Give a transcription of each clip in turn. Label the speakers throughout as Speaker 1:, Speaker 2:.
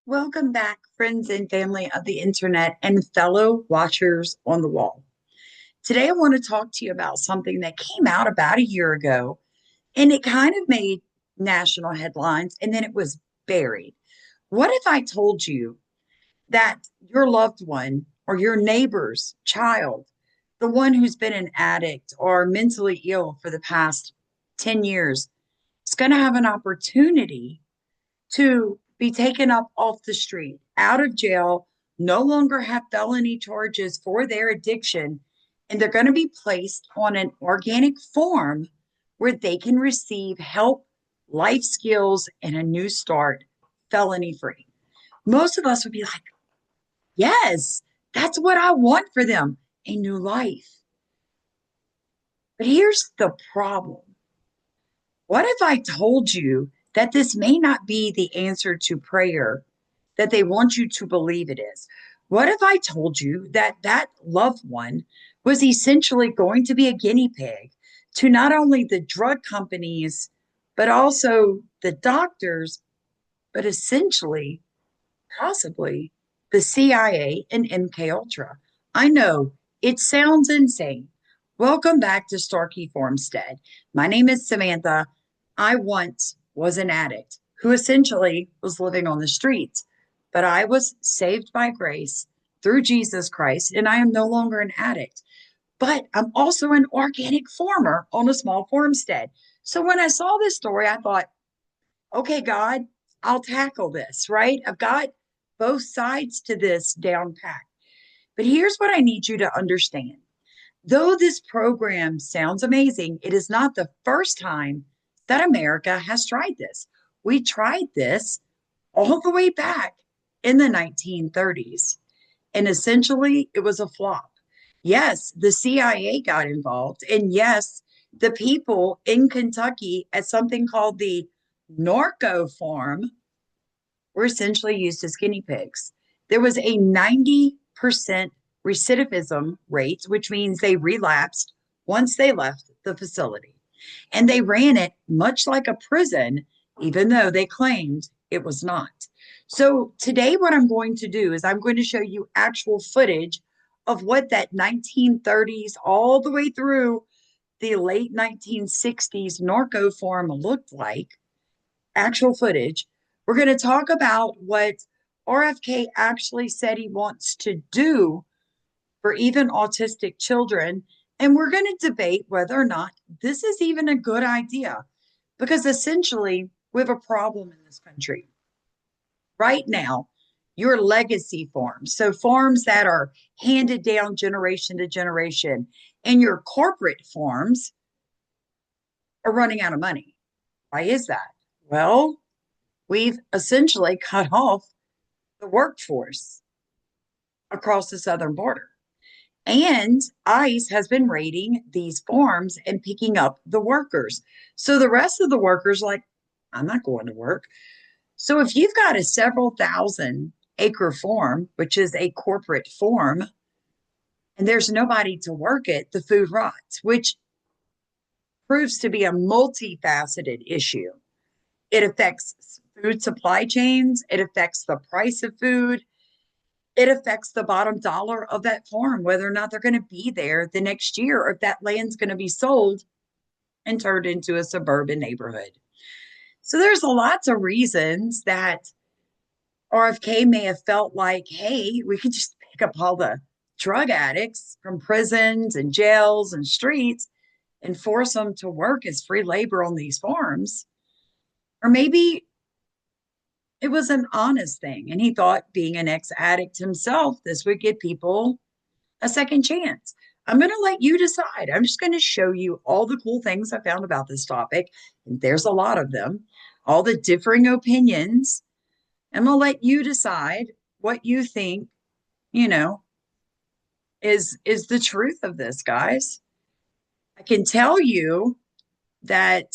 Speaker 1: Welcome back, friends and family of the internet and fellow watchers on the wall. Today, I want to talk to you about something that came out about a year ago and it kind of made national headlines and then it was buried. What if I told you that your loved one or your neighbor's child, the one who's been an addict or mentally ill for the past 10 years, is going to have an opportunity to be taken up off the street, out of jail, no longer have felony charges for their addiction, and they're going to be placed on an organic form where they can receive help, life skills, and a new start, felony free. Most of us would be like, yes, that's what I want for them, a new life. But here's the problem. What if I told you that this may not be the answer to prayer that they want you to believe it is? What if I told you that that loved one was essentially going to be a guinea pig to not only the drug companies, but also the doctors, but essentially, possibly the CIA and MK Ultra? I know it sounds insane. Welcome back to Starkey Farmstead. My name is Samantha. I once was an addict who essentially was living on the streets, but I was saved by grace through Jesus Christ, and I am no longer an addict. But I'm also an organic farmer on a small farmstead. So when I saw this story, I thought, okay, God, I'll tackle this, right? I've got both sides to this down pat. But here's what I need you to understand. Though this program sounds amazing, it is not the first time that America has tried this. We tried this all the way back in the 1930s, and essentially it was a flop. Yes, the CIA got involved, and yes, the people in Kentucky at something called the Norco Farm were essentially used as guinea pigs. There was a 90% recidivism rate, which means they relapsed once they left the facility. And they ran it much like a prison, even though they claimed it was not. So today, what I'm going to do is I'm going to show you actual footage of what that 1930s all the way through the late 1960s Norco Farm looked like, actual footage. We're going to talk about what RFK actually said he wants to do for even autistic children. And we're going to debate whether or not this is even a good idea, because essentially we have a problem in this country. Right now, your legacy farms, so farms that are handed down generation to generation, and your corporate farms are running out of money. Why is that? Well, we've essentially cut off the workforce across the southern border. And ICE has been raiding these farms and picking up the workers. So the rest of the workers, like, I'm not going to work. So if you've got a several thousand acre farm, which is a corporate farm, and there's nobody to work it, the food rots, which proves to be a multifaceted issue. It affects food supply chains, it affects the price of food, it affects the bottom dollar of that farm, whether or not they're going to be there the next year or if that land's going to be sold and turned into a suburban neighborhood. So there's lots of reasons that RFK may have felt like, hey, we could just pick up all the drug addicts from prisons and jails and streets and force them to work as free labor on these farms. Or maybe it was an honest thing. And he thought, being an ex addict himself, this would give people a second chance. I'm going to let you decide. I'm just going to show you all the cool things I found about this topic. And there's a lot of them, all the differing opinions. I'm going to let you decide what you think, you know, is the truth of this, guys. I can tell you that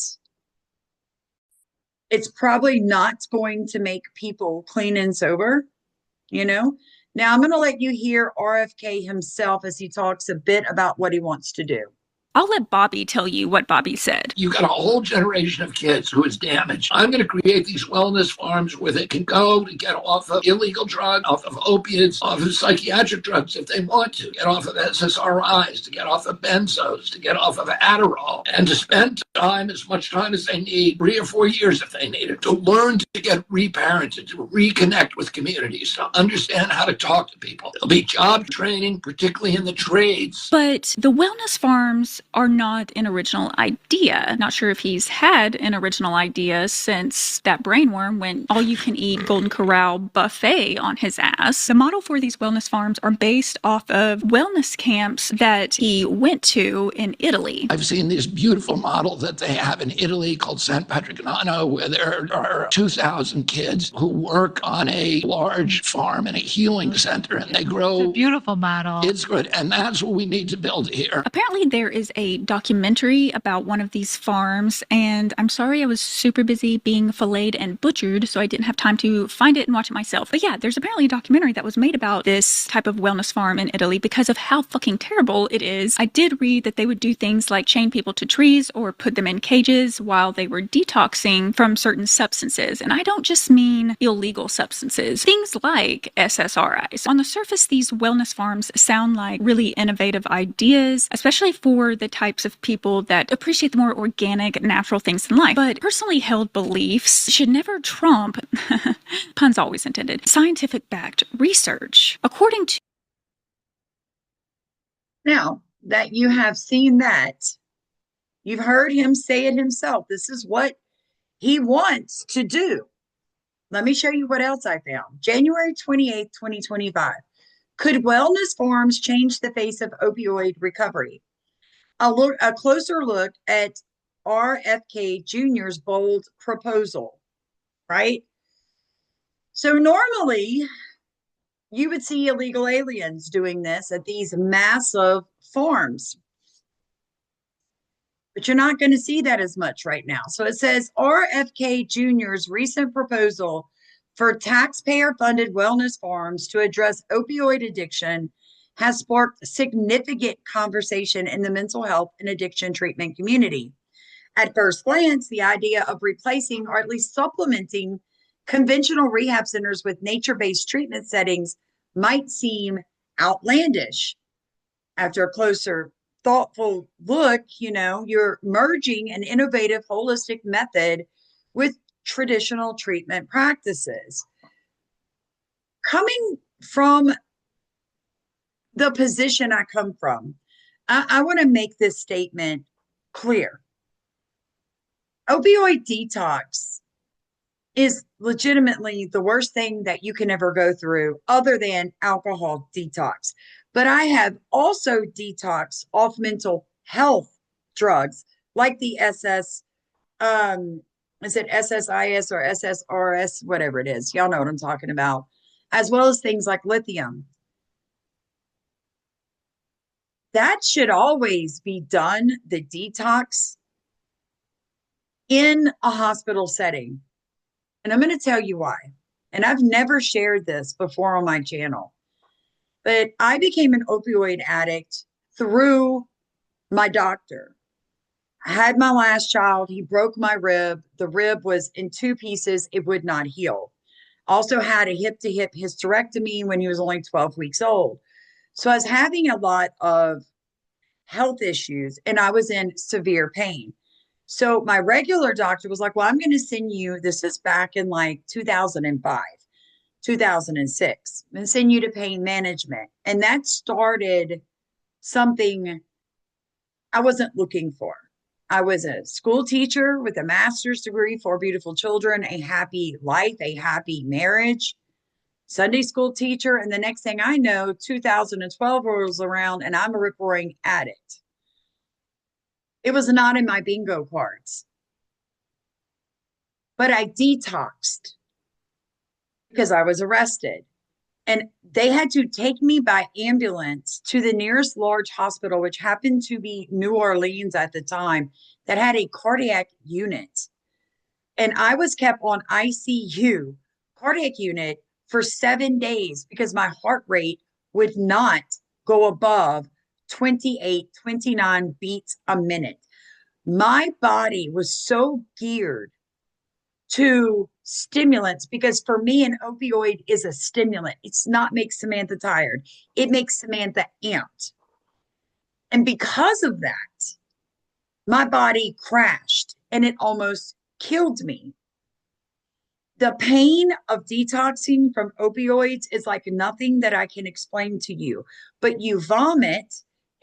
Speaker 1: it's probably not going to make people clean and sober, you know. Now, I'm going to let you hear RFK himself as he talks a bit about what he wants to do.
Speaker 2: I'll let Bobby tell you what Bobby said.
Speaker 3: You've got a whole generation of kids who is damaged. I'm going to create these wellness farms where they can go to get off of illegal drugs, off of opiates, off of psychiatric drugs if they want to, get off of SSRIs, to get off of benzos, to get off of Adderall, and to spend time, as much time as they need, 3 or 4 years if they need it, to learn to get reparented, to reconnect with communities, to understand how to talk to people. There'll be job training, particularly in the trades.
Speaker 2: But the wellness farms are not an original idea. Not sure if he's had an original idea since that brainworm went all-you-can-eat Golden Corral buffet on his ass. The model for these wellness farms are based off of wellness camps that he went to in Italy.
Speaker 3: I've seen this beautiful model that they have in Italy called San Patrignano, where there are 2,000 kids who work on a large farm in a healing center, and they grow.
Speaker 4: It's a beautiful model.
Speaker 3: It's good, and that's what we need to build here.
Speaker 2: Apparently there is a documentary about one of these farms, and I'm sorry I was super busy being filleted and butchered, so I didn't have time to find it and watch it myself. But yeah, there's apparently a documentary that was made about this type of wellness farm in Italy because of how fucking terrible it is. I did read that they would do things like chain people to trees or put them in cages while they were detoxing from certain substances. And I don't just mean illegal substances. Things like SSRIs. On the surface, these wellness farms sound like really innovative ideas, especially for the types of people that appreciate the more organic, natural things in life. But personally held beliefs should never trump, puns always intended, scientific-backed research. According to...
Speaker 1: Now that you have seen that, you've heard him say it himself. This is what he wants to do. Let me show you what else I found. January 28th, 2025. Could wellness farms change the face of opioid recovery? A closer look at RFK Junior's bold proposal, right? So normally you would see illegal aliens doing this at these massive farms, but you're not going to see that as much right now. So it says RFK Junior's recent proposal for taxpayer-funded wellness farms to address opioid addiction has sparked significant conversation in the mental health and addiction treatment community. At first glance, the idea of replacing or at least supplementing conventional rehab centers with nature-based treatment settings might seem outlandish. After a closer, thoughtful look, you're merging an innovative, holistic method with traditional treatment practices. Coming from the position I come from, I want to make this statement clear. Opioid detox is legitimately the worst thing that you can ever go through other than alcohol detox. But I have also detoxed off mental health drugs like the is it SSIS or SSRS, whatever it is. Y'all know what I'm talking about, as well as things like lithium. That should always be done, the detox, in a hospital setting. And I'm going to tell you why. And I've never shared this before on my channel, but I became an opioid addict through my doctor. I had my last child. He broke my rib. The rib was in 2 pieces. It would not heal. Also had a hip-to-hip hysterectomy when he was only 12 weeks old. So I was having a lot of health issues and I was in severe pain. So my regular doctor was like, well, I'm going to send you, this is back in like 2005, 2006, and send you to pain management. And that started something I wasn't looking for. I was a school teacher with a master's degree, 4 beautiful children, a happy life, a happy marriage, Sunday school teacher. And the next thing I know, 2012 rolls around and I'm a rip-roaring addict. It was not in my bingo cards. But I detoxed because I was arrested. And they had to take me by ambulance to the nearest large hospital, which happened to be New Orleans at the time, that had a cardiac unit. And I was kept on ICU, cardiac unit, for 7 days because my heart rate would not go above 28, 29 beats a minute. My body was so geared to stimulants because for me, an opioid is a stimulant. It's not make Samantha tired, it makes Samantha amped. And because of that, my body crashed and it almost killed me. The pain of detoxing from opioids is like nothing that I can explain to you, but you vomit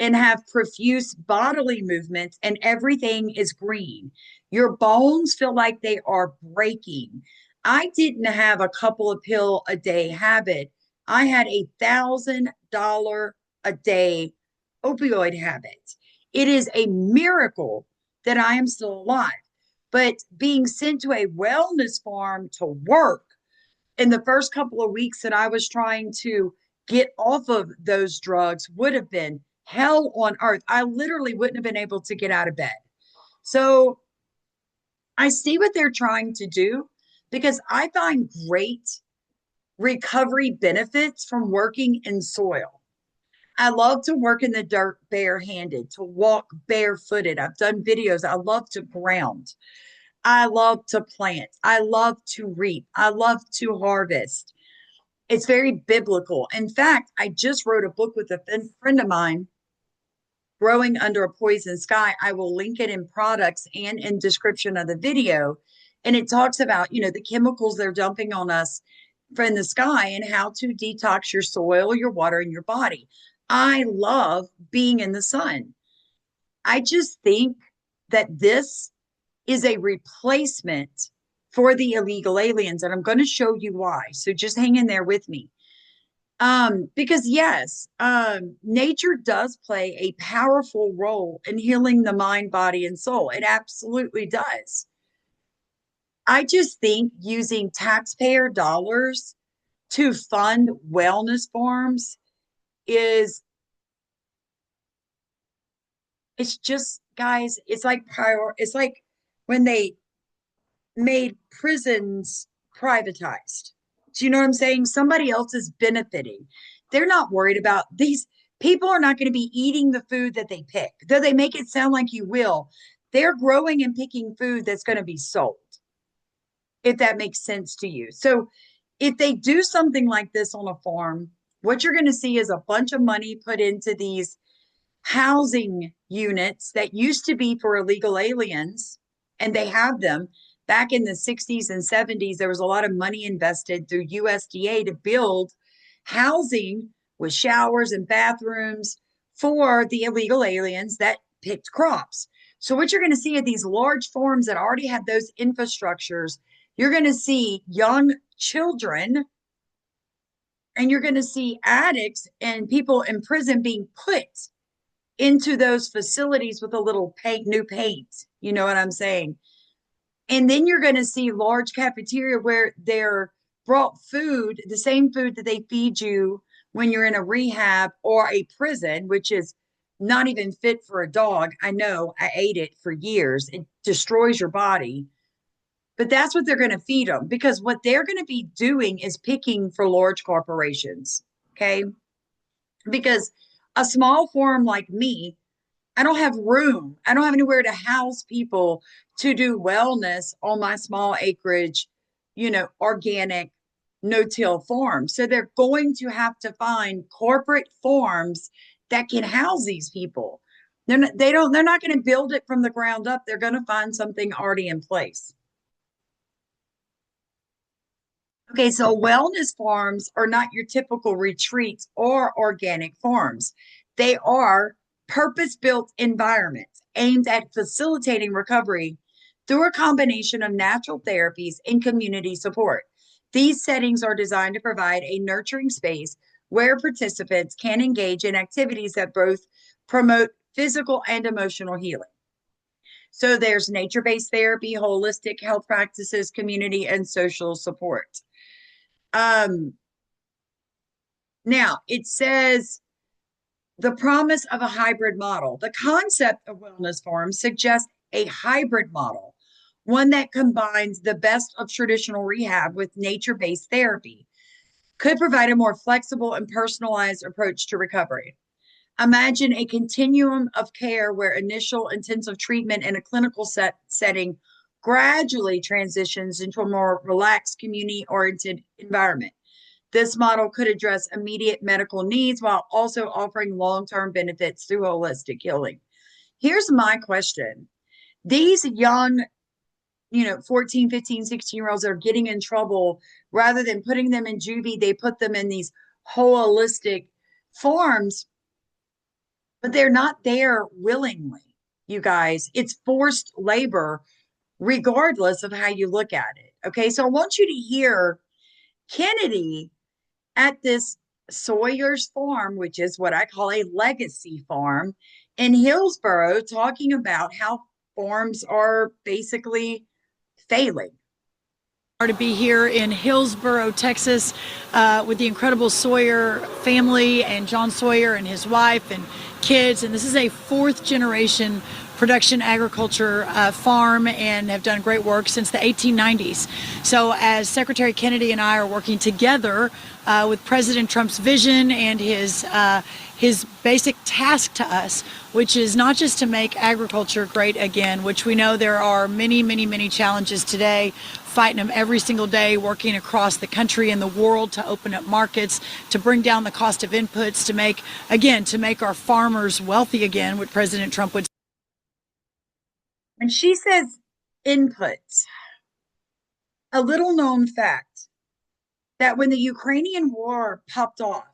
Speaker 1: and have profuse bodily movements, and everything is green. Your bones feel like they are breaking. I didn't have a couple of pill a day habit. I had $1,000 a day opioid habit. It is a miracle that I am still alive. But being sent to a wellness farm to work in the first couple of weeks that I was trying to get off of those drugs would have been hell on earth. I literally wouldn't have been able to get out of bed. So I see what they're trying to do because I find great recovery benefits from working in soil. I love to work in the dirt barehanded, to walk barefooted. I've done videos. I love to ground. I love to plant. I love to reap. I love to harvest. It's very biblical. In fact, I just wrote a book with a friend of mine, Growing Under a Poison Sky. I will link it in products and in description of the video. And it talks about, the chemicals they're dumping on us from the sky and how to detox your soil, your water, and your body. I love being in the sun. I just think that this is a replacement for the illegal aliens. And I'm going to show you why. So just hang in there with me. Because yes, nature does play a powerful role in healing the mind, body, and soul. It absolutely does. I just think using taxpayer dollars to fund wellness farms is, it's just, guys, it's like when they made prisons privatized. Do you know what I'm saying? Somebody else is benefiting. They're not worried about these people are not going to be eating the food that they pick, though they make it sound like you will. They're growing and picking food that's going to be sold, if that makes sense to you. So if they do something like this on a farm, what you're going to see is a bunch of money put into these housing units that used to be for illegal aliens, and they have them. Back in the 60s and 70s, there was a lot of money invested through USDA to build housing with showers and bathrooms for the illegal aliens that picked crops. So what you're going to see at these large farms that already have those infrastructures, you're going to see young children and you're going to see addicts and people in prison being put into those facilities with a little new paint. You know what I'm saying? And then you're going to see large cafeteria where they're brought food, the same food that they feed you when you're in a rehab or a prison, which is not even fit for a dog. I know, I ate it for years. It destroys your body. But that's what they're going to feed them, because what they're going to be doing is picking for large corporations. Okay. Because a small farm like me, I don't have room. I don't have anywhere to house people to do wellness on my small acreage, organic, no-till farm. So they're going to have to find corporate farms that can house these people. They're not going to build it from the ground up. They're going to find something already in place. Okay, so wellness farms are not your typical retreats or organic farms. They are purpose-built environments aimed at facilitating recovery through a combination of natural therapies and community support. These settings are designed to provide a nurturing space where participants can engage in activities that both promote physical and emotional healing. So there's nature-based therapy, holistic health practices, community, and social support. Now it says the promise of a hybrid model. The concept of wellness farms suggests a hybrid model, one that combines the best of traditional rehab with nature-based therapy, could provide a more flexible and personalized approach to recovery. Imagine a continuum of care where initial intensive treatment in a clinical setting gradually transitions into a more relaxed, community-oriented environment. This model could address immediate medical needs while also offering long-term benefits through holistic healing. Here's my question. These young, 14, 15, 16-year-olds are getting in trouble. Rather than putting them in juvie, they put them in these holistic forms, but they're not there willingly, you guys. It's forced labor, regardless of how you look at it. Okay, so I want you to hear Kennedy at this Sawyer's Farm, which is what I call a legacy farm in Hillsborough, talking about how farms are basically failing.
Speaker 4: To be here in Hillsborough, Texas, with the incredible Sawyer family and John Sawyer and his wife and kids. And this is a fourth generation production agriculture farm and have done great work since the 1890s. So as Secretary Kennedy and I are working together with President Trump's vision and his basic task to us, which is not just to make agriculture great again, which we know there are many, many, many challenges today, fighting them every single day, working across the country and the world to open up markets, to bring down the cost of inputs, to make our farmers wealthy again, what President Trump would say.
Speaker 1: When she says inputs, a little known fact that when the Ukrainian war popped off,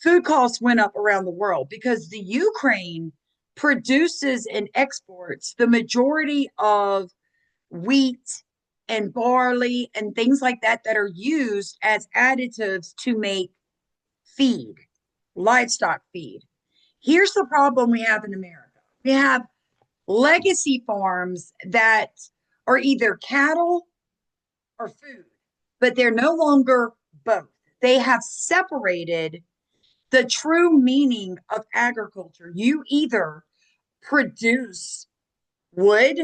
Speaker 1: food costs went up around the world because the Ukraine produces and exports the majority of wheat and barley and things like that that are used as additives to make feed, livestock feed. Here's the problem we have in America. We have legacy farms that are either cattle or food, but they're no longer both. They have separated the true meaning of agriculture. You either produce wood,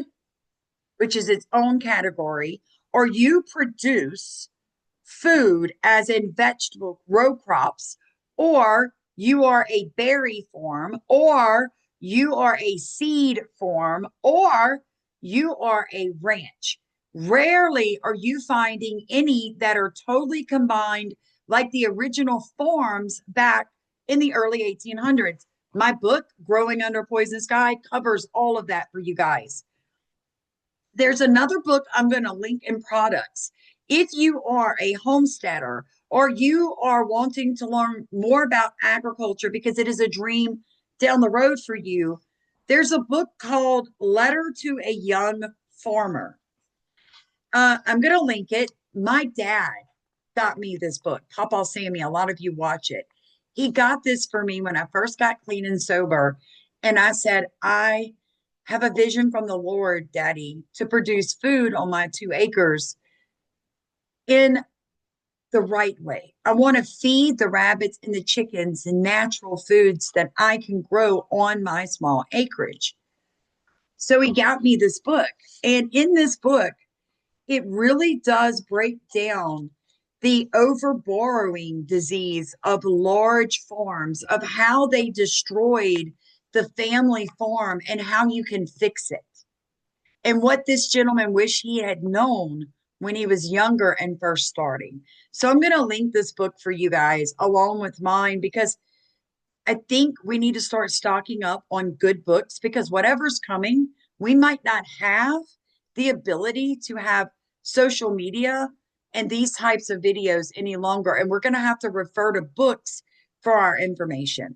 Speaker 1: which is its own category, or you produce food as in vegetable row crops, or you are a berry farm, or you are a seed farm, or you are a ranch. Rarely are you finding any that are totally combined like the original farms back in the early 1800s. My book, Growing Under Poison Sky, covers all of that for you guys. There's another book I'm going to link in products. If you are a homesteader or you are wanting to learn more about agriculture because it is a dream down the road for you, there's a book called Letter to a Young Farmer. I'm going to link it. My dad got me this book, Papa Sammy. A lot of you watch it. He got this for me when I first got clean and sober. And I said, I have a vision from the Lord, Daddy, to produce food on my 2 acres in the right way. I want to feed the rabbits and the chickens and natural foods that I can grow on my small acreage. So he got me this book. And in this book, it really does break down the overborrowing disease of large farms, of how they destroyed the family farm and how you can fix it. And what this gentleman wished he had known when he was younger and first starting. So I'm going to link this book for you guys along with mine, because I think we need to start stocking up on good books, because whatever's coming, we might not have the ability to have social media and these types of videos any longer. And we're going to have to refer to books for our information.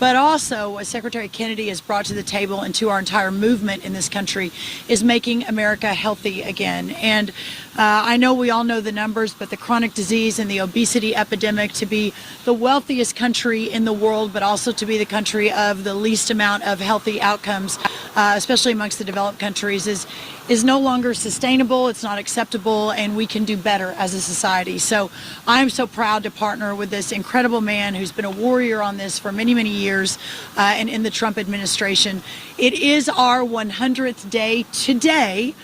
Speaker 4: But also what Secretary Kennedy has brought to the table and to our entire movement in this country is making America healthy again. And I know we all know the numbers, but the chronic disease and the obesity epidemic, to be the wealthiest country in the world, but also to be the country of the least amount of healthy outcomes, especially amongst the developed countries, is no longer sustainable. It's not acceptable, and we can do better as a society. So I'm so proud to partner with this incredible man who's been a warrior on this for many, many years, and in the Trump administration. It is our 100th day today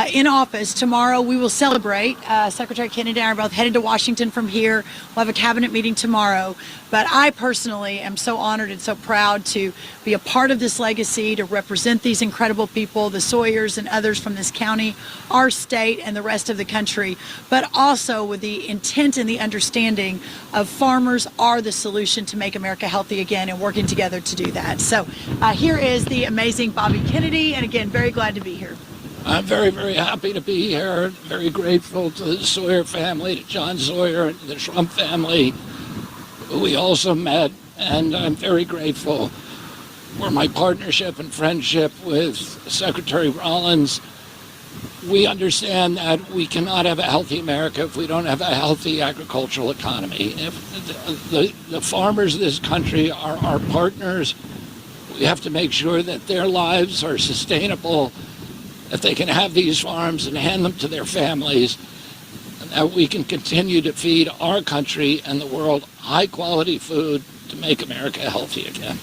Speaker 4: in office. Tomorrow we will celebrate. Secretary Kennedy and I are both headed to Washington from here. We'll have a cabinet meeting tomorrow. But I personally am so honored and so proud to be a part of this legacy, to represent these incredible people, the Sawyers and others from this county, our state, and the rest of the country, but also with the intent and the understanding of farmers are the solution to make America healthy again, and working together to do that. So here is the amazing Bobby Kennedy, and again, very glad to be here.
Speaker 3: I'm very, very happy to be here. Very grateful to the Sawyer family, to John Sawyer, and the Trump family, who we also met. And I'm very grateful for my partnership and friendship with Secretary Rollins. We understand that we cannot have a healthy America if we don't have a healthy agricultural economy. If the farmers of this country are our partners, we have to make sure that their lives are sustainable, if they can have these farms and hand them to their families, and that we can continue to feed our country and the world high-quality food to make America healthy again.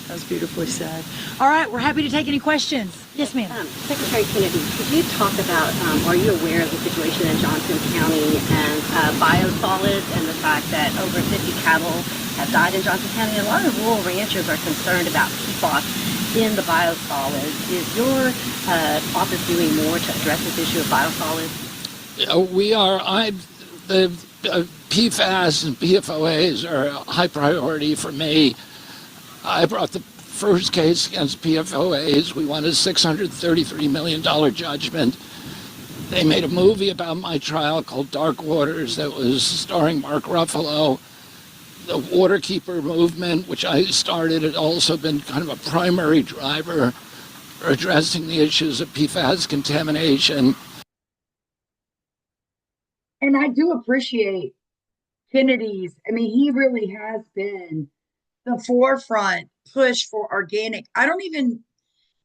Speaker 4: That was beautifully said. All right, we're happy to take any questions. Yes, ma'am.
Speaker 5: Secretary Kennedy, could you talk about, are you aware of the situation in Johnson County and biosolids, and the fact that over 50 cattle have died in Johnson County? A lot of rural ranchers are concerned about PFAS in the biosolids. Is your office doing more to address this issue of biosolids?
Speaker 3: We are. The PFAS and PFOAs are a high priority for me. I brought the first case against PFOAs. We won a $633 million judgment. They made a movie about my trial called Dark Waters that was starring Mark Ruffalo. The Waterkeeper movement, which I started, had also been kind of a primary driver for addressing the issues of PFAS contamination.
Speaker 1: And I do appreciate Kennedy's, he really has been the forefront push for organic. I don't even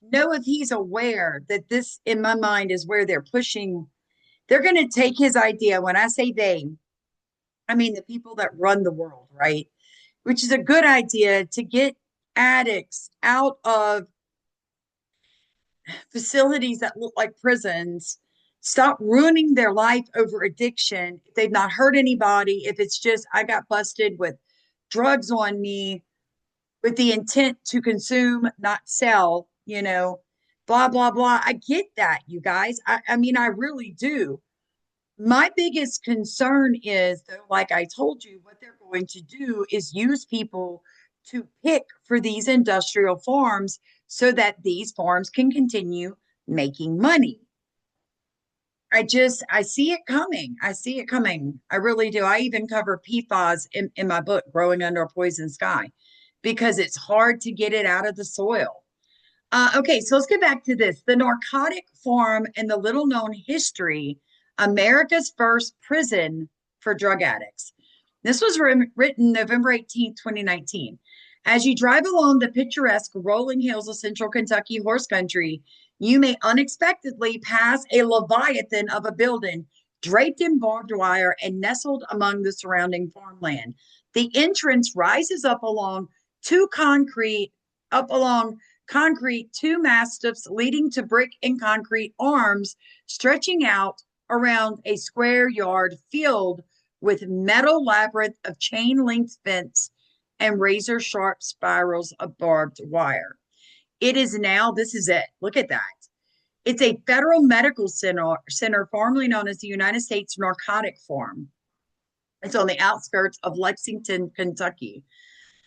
Speaker 1: know if he's aware that this, in my mind, is where they're pushing. They're going to take his idea. When I say they, I mean the people that run the world, right? Which is a good idea to get addicts out of facilities that look like prisons, stop ruining their life over addiction. If they've not hurt anybody, if it's just, I got busted with drugs on me with the intent to consume, not sell, blah, blah, blah. I get that, you guys. I really do. My biggest concern is, though, like I told you, what they're going to do is use people to pick for these industrial farms so that these farms can continue making money. I see it coming. I see it coming. I really do. I even cover PFAS in my book, Growing Under a Poison Sky, because it's hard to get it out of the soil. Okay, so let's get back to this. The narcotic farm and the little known history, America's first prison for drug addicts. This was written November 18th, 2019. As you drive along the picturesque rolling hills of central Kentucky horse country, you may unexpectedly pass a leviathan of a building draped in barbed wire and nestled among the surrounding farmland. The entrance rises up along concrete, two mastiffs leading to brick and concrete arms stretching out around a square yard filled with metal labyrinth of chain-linked fence and razor-sharp spirals of barbed wire. It is now, this is it. Look at that. It's a federal medical center formerly known as the United States Narcotic Farm. It's on the outskirts of Lexington, Kentucky.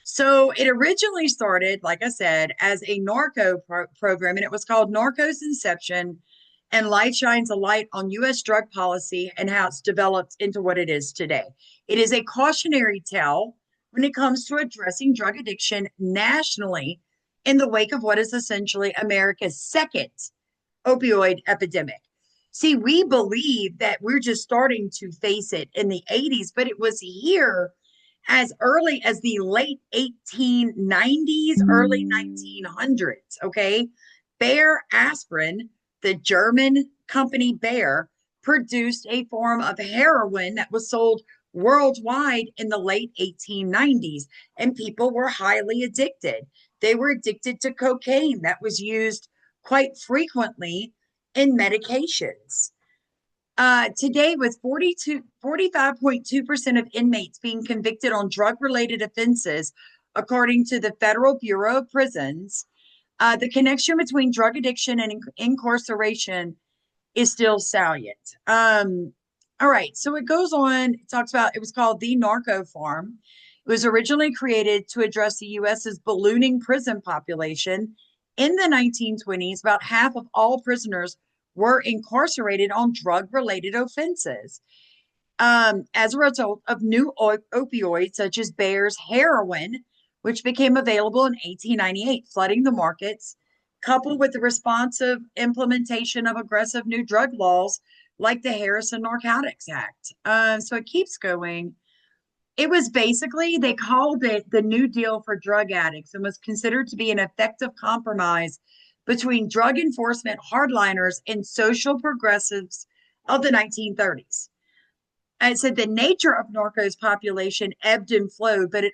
Speaker 1: So it originally started, like I said, as a narco program, and it was called Narco's Inception, and Light Shines a Light on U.S. drug policy and how it's developed into what it is today. It is a cautionary tale when it comes to addressing drug addiction nationally in the wake of what is essentially America's second opioid epidemic. See, we believe that we're just starting to face it in the 80s, but it was here as early as the late 1890s, early 1900s, okay? Bayer aspirin, the German company Bayer, produced a form of heroin that was sold worldwide in the late 1890s, and people were highly addicted. They were addicted to cocaine that was used quite frequently and medications. Today, with 45.2% of inmates being convicted on drug-related offenses, according to the Federal Bureau of Prisons, the connection between drug addiction and incarceration is still salient. All right, so it goes on, it talks about, it was called the Norco Farm. It was originally created to address the US's ballooning prison population. In the 1920s, about half of all prisoners were incarcerated on drug-related offenses. As a result of new opioids such as Bayer's heroin, which became available in 1898, flooding the markets, coupled with the responsive implementation of aggressive new drug laws like the Harrison Narcotics Act. So it keeps going. It was basically, they called it the New Deal for drug addicts and was considered to be an effective compromise between drug enforcement hardliners and social progressives of the 1930s. And it said the nature of Norco's population ebbed and flowed, but it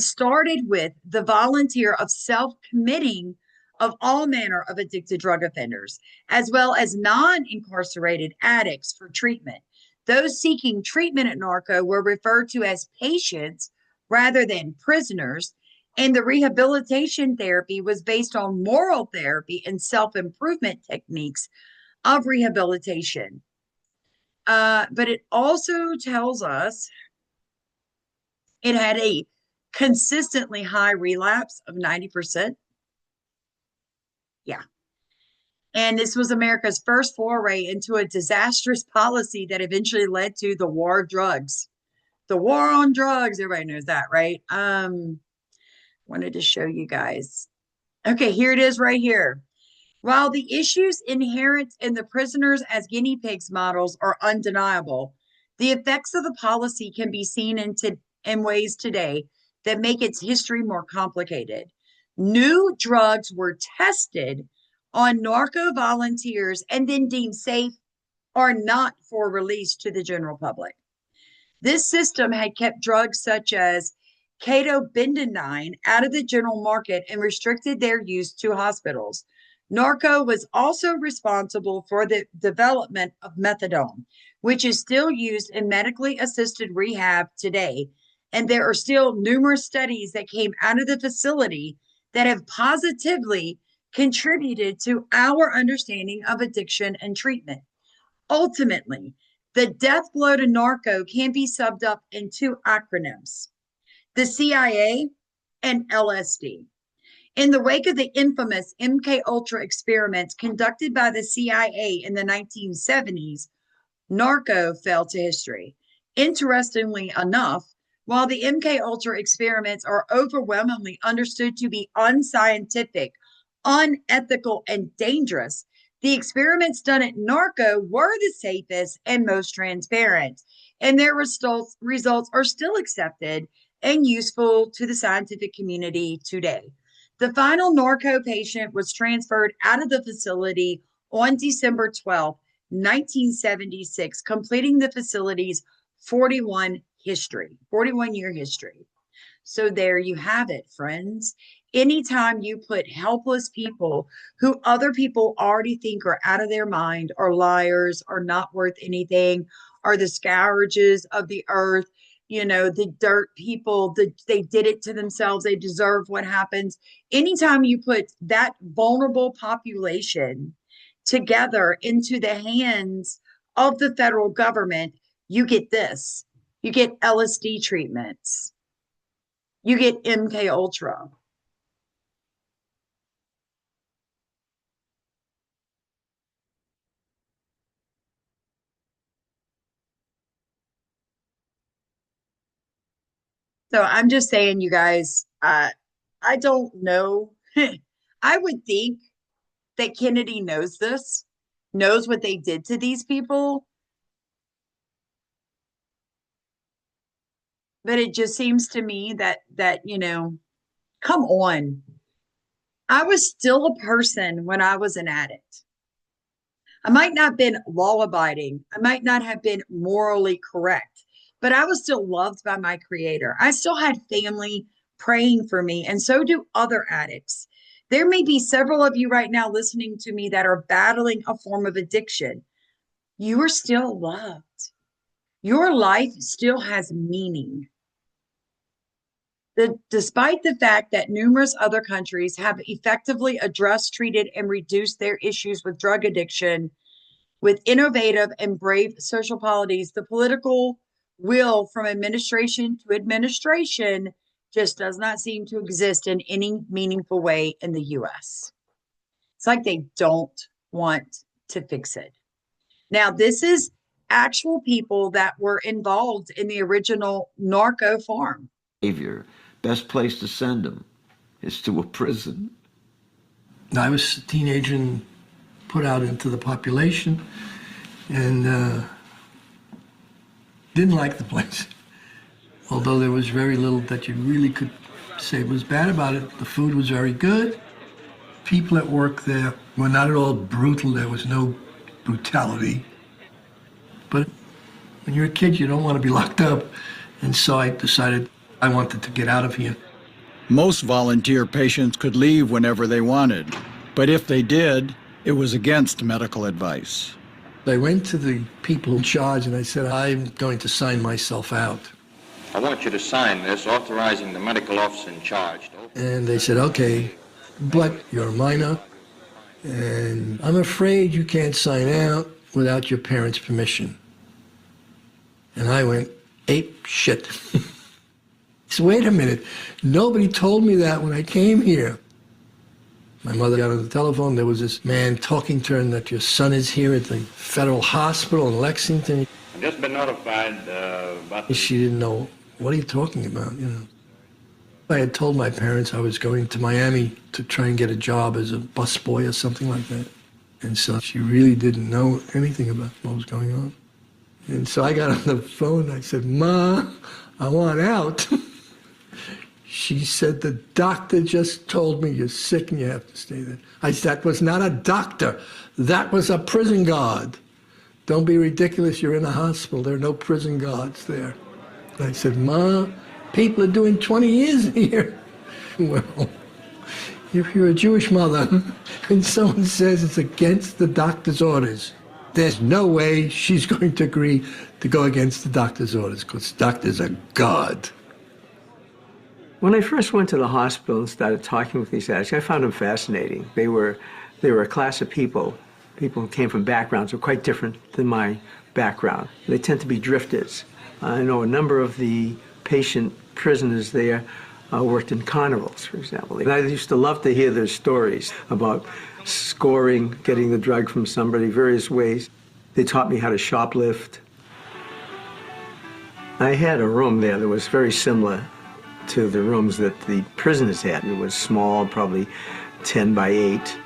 Speaker 1: started with the volunteer of self-committing of all manner of addicted drug offenders, as well as non-incarcerated addicts for treatment. Those seeking treatment at Norco were referred to as patients rather than prisoners, and the rehabilitation therapy was based on moral therapy and self-improvement techniques of rehabilitation. But it also tells us it had a consistently high relapse of 90%. Yeah. And this was America's first foray into a disastrous policy that eventually led to the war of drugs. The war on drugs, everybody knows that, right? Wanted to show you guys. Okay, here it is right here. While the issues inherent in the prisoners as guinea pigs models are undeniable, the effects of the policy can be seen in ways today that make its history more complicated. New drugs were tested on narco volunteers and then deemed safe or not for release to the general public. This system had kept drugs such as catobendinine out of the general market and restricted their use to hospitals. Norco was also responsible for the development of methadone, which is still used in medically assisted rehab today. And there are still numerous studies that came out of the facility that have positively contributed to our understanding of addiction and treatment. Ultimately, the death blow to narco can be summed up in two acronyms: the CIA and LSD. In the wake of the infamous MK Ultra experiments conducted by the CIA in the 1970s, narco fell to history. Interestingly enough, while the MK Ultra experiments are overwhelmingly understood to be unscientific, unethical, and dangerous, the experiments done at Narco were the safest and most transparent, and their results are still accepted and useful to the scientific community today. The final Norco patient was transferred out of the facility on December 12, 1976, completing the facility's 41-year history. So there you have it, friends. Anytime you put helpless people who other people already think are out of their mind, are liars, are not worth anything, are the scourges of the earth, the dirt people, they did it to themselves, they deserve what happens. Anytime you put that vulnerable population together into the hands of the federal government, you get this. You get LSD treatments. You get MK Ultra. So I'm just saying, you guys, I don't know. I would think that Kennedy knows this, knows what they did to these people. But it just seems to me that come on. I was still a person when I was an addict. I might not have been law abiding. I might not have been morally correct, but I was still loved by my creator. I still had family praying for me, and so do other addicts. There may be several of you right now listening to me that are battling a form of addiction. You are still loved. Your life still has meaning. Despite the fact that numerous other countries have effectively addressed, treated, and reduced their issues with drug addiction with innovative and brave social policies, the political will from administration to administration just does not seem to exist in any meaningful way in the US. It's like they don't want to fix it. Now, this is actual people that were involved in the original Norco Farm.
Speaker 6: Behavior. Best place to send them is to a prison.
Speaker 7: I was a teenager and put out into the population and didn't like the place. Although there was very little that you really could say was bad about it. The food was very good. People at work there were not at all brutal. There was no brutality. But when you're a kid, you don't want to be locked up. And so I decided I wanted to get out of here.
Speaker 8: Most volunteer patients could leave whenever they wanted, but if they did, it was against medical advice.
Speaker 7: I went to the people in charge and I said, I'm going to sign myself out.
Speaker 9: I want you to sign this authorizing the medical officer in charge.
Speaker 7: And they said, okay, but you're a minor, and I'm afraid you can't sign out without your parents' permission. And I went ape shit. So wait a minute, nobody told me that when I came here. My mother got on the telephone, there was this man talking to her that your son is here at the federal hospital in Lexington.
Speaker 9: I've just been notified about
Speaker 7: She didn't know, what are you talking about, you know? I had told my parents I was going to Miami to try and get a job as a busboy or something like that. And so she really didn't know anything about what was going on. And so I got on the phone and I said, Ma, I want out. She said, the doctor just told me you're sick and you have to stay there. I said, that was not a doctor. That was a prison guard. Don't be ridiculous. You're in a hospital. There are no prison guards there. And I said, Ma, people are doing 20 years here. Well, if you're a Jewish mother and someone says it's against the doctor's orders, there's no way she's going to agree to go against the doctor's orders because doctors are God.
Speaker 10: When I first went to the hospital and started talking with these addicts, I found them fascinating. They were a class of people who came from backgrounds that were quite different than my background. They tend to be drifters. I know a number of the patient prisoners there worked in carnivals, for example. And I used to love to hear their stories about scoring, getting the drug from somebody, various ways. They taught me how to shoplift. I had a room there that was very similar to the rooms that the prisoners had. It was small, probably 10 by 8,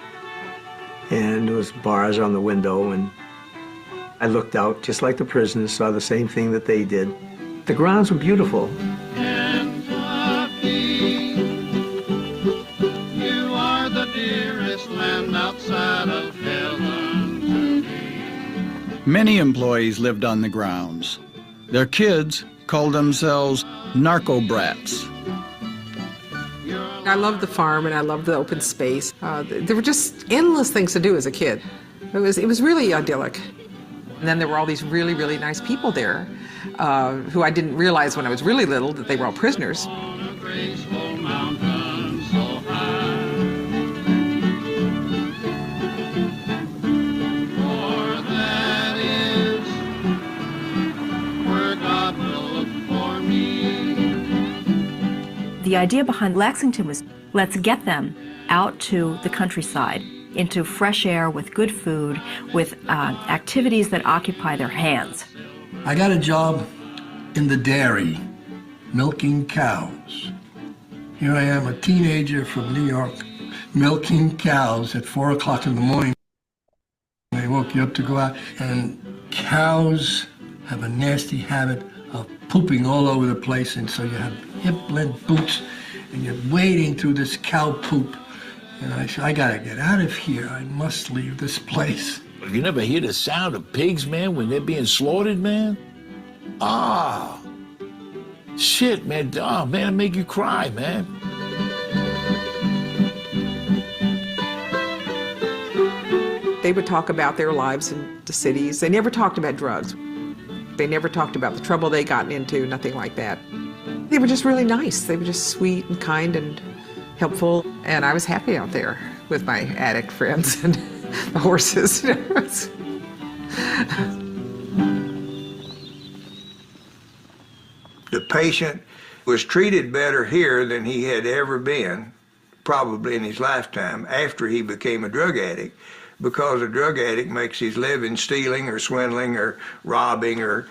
Speaker 10: and there was bars on the window, and I looked out just like the prisoners, saw the same thing that they did. The grounds were beautiful.
Speaker 11: Kentucky, you are the dearest land outside of heaven to me.
Speaker 8: Many employees lived on the grounds. Their kids called themselves narco brats.
Speaker 12: I loved the farm and I loved the open space. There were just endless things to do as a kid. It was really idyllic. And then there were all these really, really nice people there who I didn't realize when I was really little that they were all prisoners.
Speaker 13: The idea behind Lexington was, let's get them out to the countryside, into fresh air with good food, with activities that occupy their hands.
Speaker 7: I got a job in the dairy, milking cows. Here I am, a teenager from New York, milking cows at 4 o'clock in the morning. They woke you up to go out, and cows have a nasty habit of pooping all over the place, and so you have hip-length boots, and you're wading through this cow poop. And I said, I gotta get out of here. I must leave this place.
Speaker 14: You never hear the sound of pigs, man, when they're being slaughtered, man? Ah, shit, man. Oh, man, it make you cry, man.
Speaker 12: They would talk about their lives in the cities. They never talked about drugs. They never talked about the trouble they gotten into, nothing like that. They were just really nice. They were just sweet and kind and helpful. And I was happy out there with my addict friends and the horses.
Speaker 15: The patient was treated better here than he had ever been, probably in his lifetime, after he became a drug addict, because a drug addict makes his living stealing or swindling or robbing or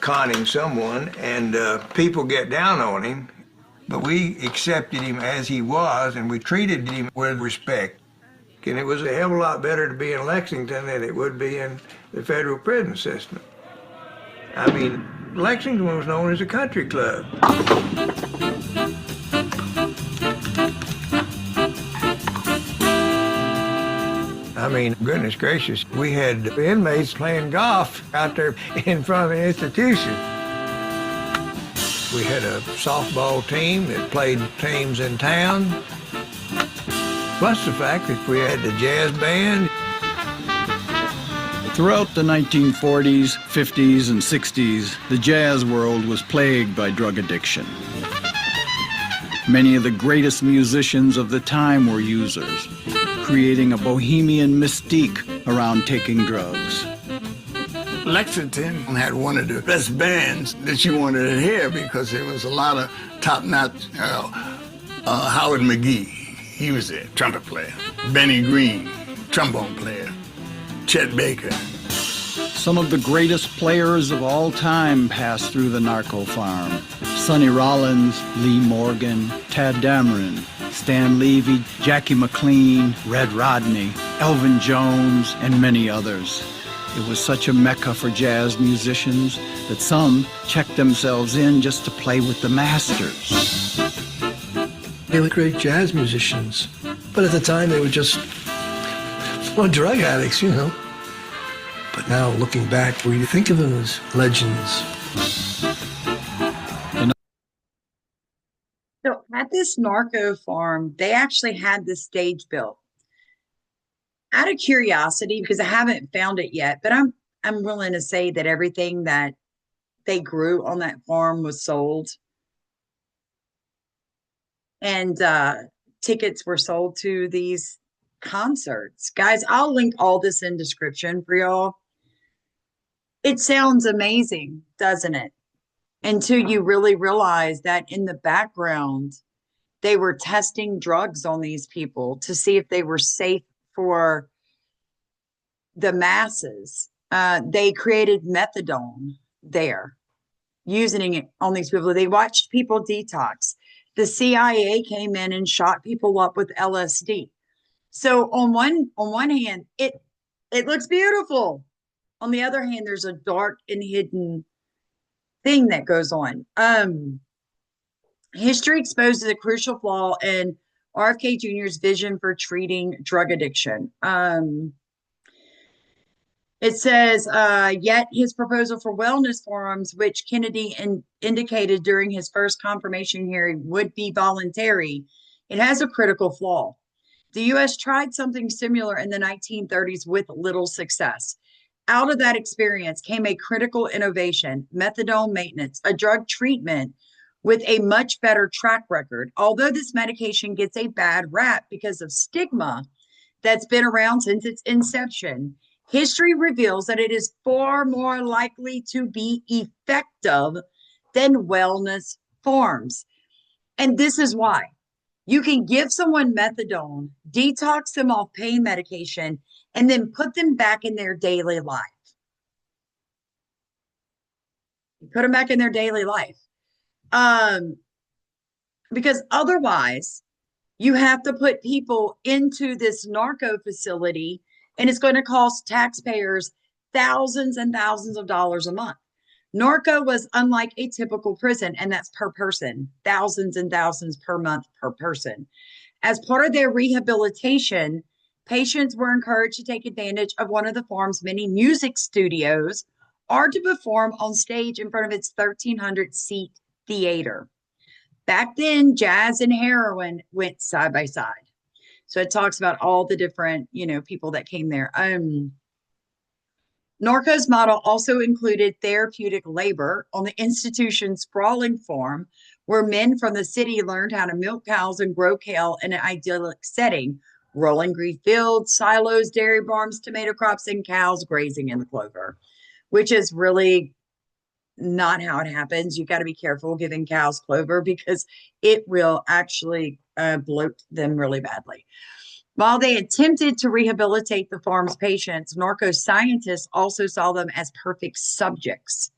Speaker 15: conning someone, and people get down on him. But we accepted him as he was, and we treated him with respect. And it was a hell of a lot better to be in Lexington than it would be in the federal prison system. I mean, Lexington was known as a country club. I mean, goodness gracious, we had inmates playing golf out there in front of the institution. We had a softball team that played teams in town. Plus the fact that we had the jazz band.
Speaker 8: Throughout the 1940s, 50s, and 60s, the jazz world was plagued by drug addiction. Many of the greatest musicians of the time were users, creating a bohemian mystique around taking drugs.
Speaker 16: Lexington had one of the best bands that you wanted to hear because there was a lot of top-notch. Howard McGee, he was there, trumpet player. Benny Green, trombone player. Chet Baker.
Speaker 8: Some of the greatest players of all time passed through the Norco Farm. Sonny Rollins, Lee Morgan, Tad Dameron, Stan Levy, Jackie McLean, Red Rodney, Elvin Jones, and many others. It was such a mecca for jazz musicians that some checked themselves in just to play with the masters.
Speaker 7: They were great jazz musicians, but at the time they were just drug addicts, you know. But now, looking back, we think of them as legends.
Speaker 1: So at this Norco farm, they actually had this stage built. Out of curiosity, because I haven't found it yet, but I'm willing to say that everything that they grew on that farm was sold. And tickets were sold to these concerts. Guys, I'll link all this in description for y'all. It sounds amazing, doesn't it? Until you really realize that in the background, they were testing drugs on these people to see if they were safe for the masses. They created methadone there, using it on these people. They watched people detox. The CIA came in and shot people up with LSD. So on one hand, it looks beautiful. On the other hand, there's a dark and hidden thing that goes on. History exposes a crucial flaw in RFK Junior's vision for treating drug addiction. It says, yet his proposal for wellness forums, which Kennedy indicated during his first confirmation hearing would be voluntary, it has a critical flaw. The U.S. tried something similar in the 1930s with little success. Out of that experience came a critical innovation, methadone maintenance, a drug treatment with a much better track record. Although this medication gets a bad rap because of stigma that's been around since its inception, history reveals that it is far more likely to be effective than wellness forms. And this is why. You can give someone methadone, detox them off pain medication, and then put them back in their daily life. Put them back in their daily life. Because otherwise, you have to put people into this narco facility, and it's going to cost taxpayers thousands and thousands of dollars a month. Norco was unlike a typical prison, and that's per person, thousands and thousands per month per person. As part of their rehabilitation, patients were encouraged to take advantage of one of the farm's many music studios or to perform on stage in front of its 1,300-seat theater. Back then, jazz and heroin went side by side. So it talks about all the different, people that came there. Norco's model also included therapeutic labor on the institution's sprawling farm, where men from the city learned how to milk cows and grow kale in an idyllic setting, rolling green fields, silos, dairy farms, tomato crops, and cows grazing in the clover, which is really not how it happens. You got to be careful giving cows clover because it will actually bloat them really badly. While they attempted to rehabilitate the farm's patients, Norco scientists also saw them as perfect subjects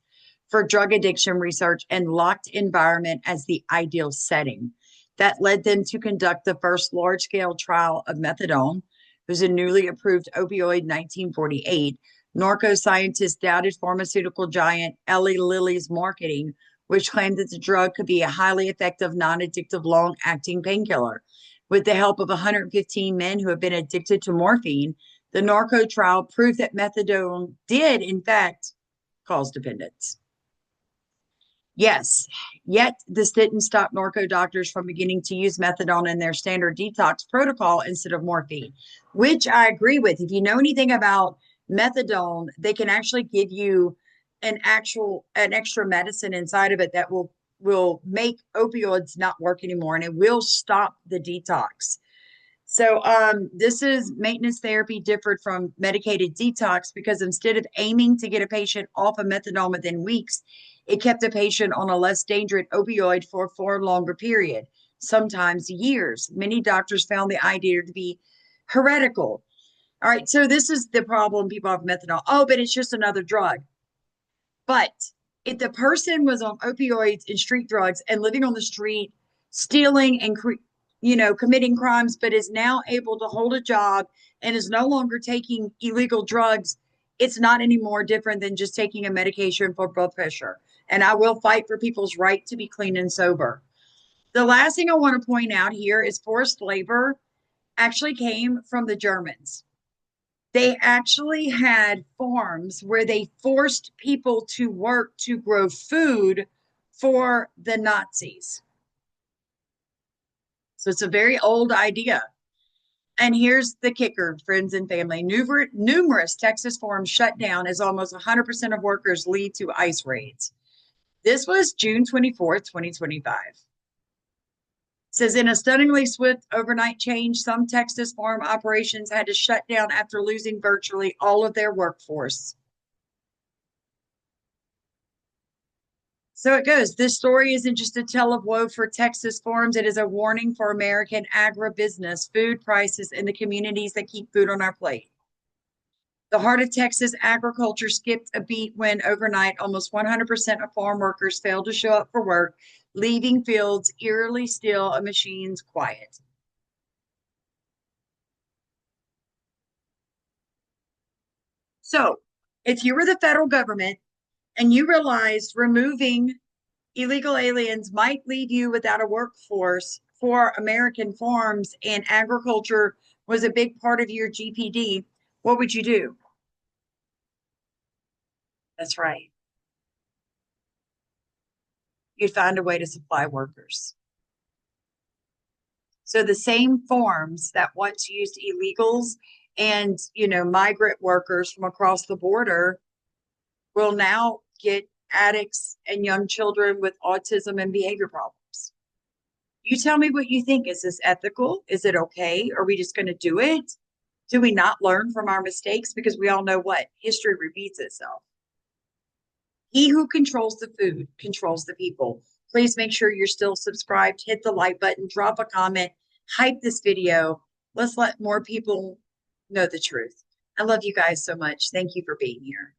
Speaker 1: for drug addiction research and locked environment as the ideal setting. That led them to conduct the first large-scale trial of methadone, who's a newly approved opioid in 1948. Norco scientists doubted pharmaceutical giant Eli Lilly's marketing, which claimed that the drug could be a highly effective, non-addictive, long-acting painkiller. With the help of 115 men who have been addicted to morphine, the Norco trial proved that methadone did, in fact, cause dependence. Yes, yet this didn't stop Norco doctors from beginning to use methadone in their standard detox protocol instead of morphine, which I agree with. If you know anything about methadone, they can actually give you an extra medicine inside of it that will make opioids not work anymore, and it will stop the detox. So this is maintenance therapy differed from medicated detox because instead of aiming to get a patient off of methadone within weeks, it kept the patient on a less dangerous opioid for a far longer period, sometimes years. Many doctors found the idea to be heretical. All right, so this is the problem people have with methadone. Oh, but it's just another drug. But if the person was on opioids and street drugs and living on the street, stealing and committing crimes, but is now able to hold a job and is no longer taking illegal drugs, it's not any more different than just taking a medication for blood pressure. And I will fight for people's right to be clean and sober. The last thing I want to point out here is forced labor actually came from the Germans. They actually had farms where they forced people to work to grow food for the Nazis. So it's a very old idea. And here's the kicker, friends and family. Numerous Texas farms shut down as almost 100% of workers lead to ICE raids. This was June 24th, 2025. Says in a stunningly swift overnight change, some Texas farm operations had to shut down after losing virtually all of their workforce. So it goes. This story isn't just a tale of woe for Texas farms. It is a warning for American agribusiness, food prices, and the communities that keep food on our plate. The heart of Texas agriculture skipped a beat when overnight almost 100% of farm workers failed to show up for work, leaving fields eerily still and machines quiet. So if you were the federal government and you realized removing illegal aliens might leave you without a workforce for American farms and agriculture was a big part of your GPD, what would you do? That's right. You'd find a way to supply workers. So the same farms that once used illegals and, migrant workers from across the border will now get addicts and young children with autism and behavior problems. You tell me what you think. Is this ethical? Is it okay? Are we just going to do it? Do we not learn from our mistakes? Because we all know what history repeats itself. He who controls the food controls the people. Please make sure you're still subscribed. Hit the like button, drop a comment, hype this video. Let's let more people know the truth. I love you guys so much. Thank you for being here.